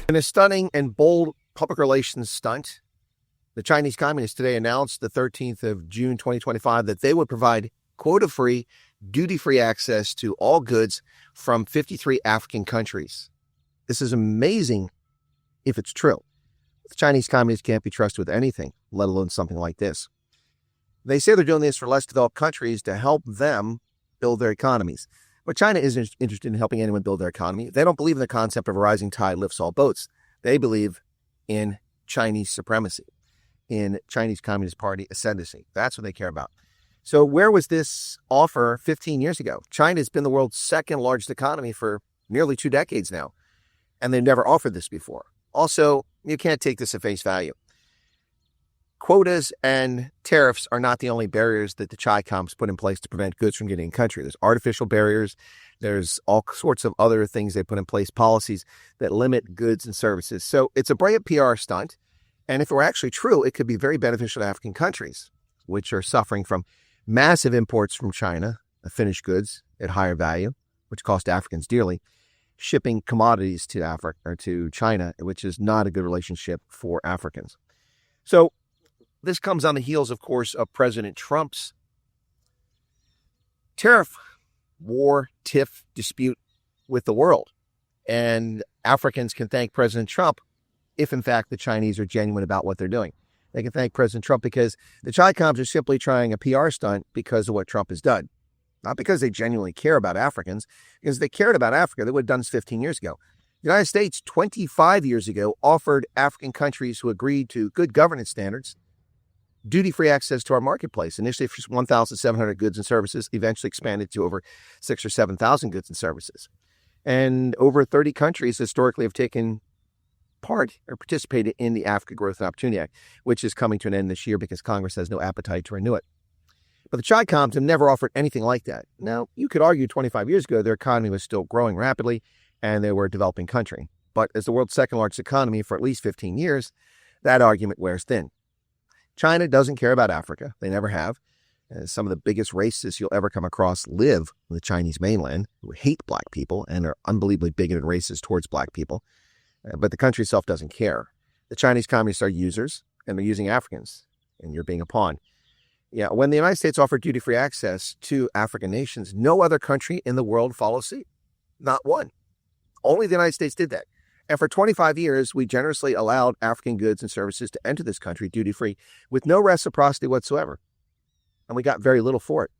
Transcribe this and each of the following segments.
In a stunning and bold public relations stunt, the Chinese Communists today announced the 13th of June 2025 that they would provide quota-free, duty-free access to all goods from 53 African countries. This is amazing if it's true. The Chinese Communists can't be trusted with anything, let alone something like this. They say they're doing this for less developed countries to help them build their economies. But China isn't interested in helping anyone build their economy. They don't believe in the concept of a rising tide lifts all boats. They believe in Chinese supremacy, in Chinese Communist Party ascendancy. That's what they care about. So where was this offer 15 years ago? China has been the world's second largest economy for nearly 2 decades now, and they've never offered this before. Also, you can't take this at face value. Quotas and tariffs are not the only barriers that the Chi-Coms put in place to prevent goods from getting in country. There's artificial barriers. There's all sorts of other things they put in place, policies that limit goods and services. So it's a brilliant PR stunt. And if it were actually true, it could be very beneficial to African countries, which are suffering from massive imports from China of finished goods at higher value, which cost Africans dearly, shipping commodities to Africa or to China, which is not a good relationship for Africans. So this comes on the heels, of course, of President Trump's tariff war, tiff dispute with the world. And Africans can thank President Trump if, in fact, the Chinese are genuine about what they're doing. They can thank President Trump because the Chi-Coms are simply trying a PR stunt because of what Trump has done. Not because they genuinely care about Africans. Because if they cared about Africa, they would have done this 15 years ago. The United States, 25 years ago, offered African countries who agreed to good governance standards duty-free access to our marketplace, initially for 1,700 goods and services, eventually expanded to over 6,000 or 7,000 goods and services. And over 30 countries historically have taken part or participated in the Africa Growth and Opportunity Act, which is coming to an end this year because Congress has no appetite to renew it. But the Chi-Coms have never offered anything like that. Now, you could argue 25 years ago, their economy was still growing rapidly and they were a developing country. But as the world's second largest economy for at least 15 years, that argument wears thin. China doesn't care about Africa. They never have. Some of the biggest racists you'll ever come across live in the Chinese mainland, who hate black people and are unbelievably bigoted and racist towards black people. But the country itself doesn't care. The Chinese communists are users, and they're using Africans, and you're being a pawn. Yeah, when the United States offered duty-free access to African nations, no other country in the world followed suit. Not one. Only the United States did that. And for 25 years, we generously allowed African goods and services to enter this country duty-free with no reciprocity whatsoever. And we got very little for it,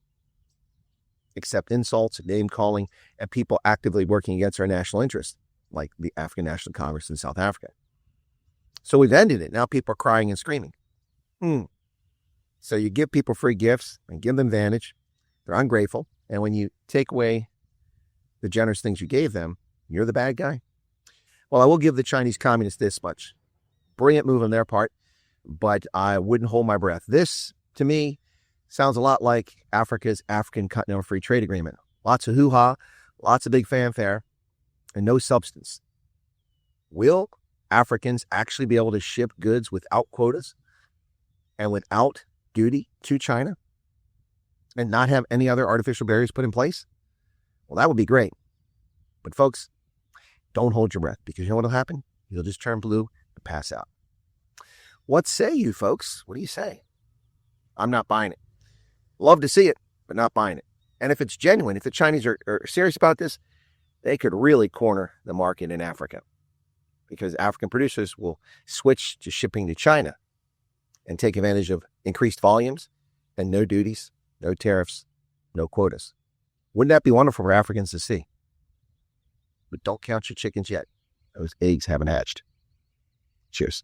except insults, name-calling, and people actively working against our national interests, like the African National Congress in South Africa. So we've ended it. Now people are crying and screaming. So you give people free gifts and give them advantage. They're ungrateful. And when you take away the generous things you gave them, you're the bad guy. Well, I will give the Chinese communists this much. Brilliant move on their part, but I wouldn't hold my breath. This, to me, sounds a lot like Africa's African Continental Free Trade Agreement. Lots of hoo-ha, lots of big fanfare, and no substance. Will Africans actually be able to ship goods without quotas and without duty to China and not have any other artificial barriers put in place? Well, that would be great. But folks, don't hold your breath, because you know what will happen? You'll just turn blue and pass out. What say you, folks? What do you say? I'm not buying it. Love to see it, but not buying it. And if it's genuine, if the Chinese are serious about this, they could really corner the market in Africa, because African producers will switch to shipping to China and take advantage of increased volumes and no duties, no tariffs, no quotas. Wouldn't that be wonderful for Africans to see? But don't count your chickens yet. Those eggs haven't hatched. Cheers.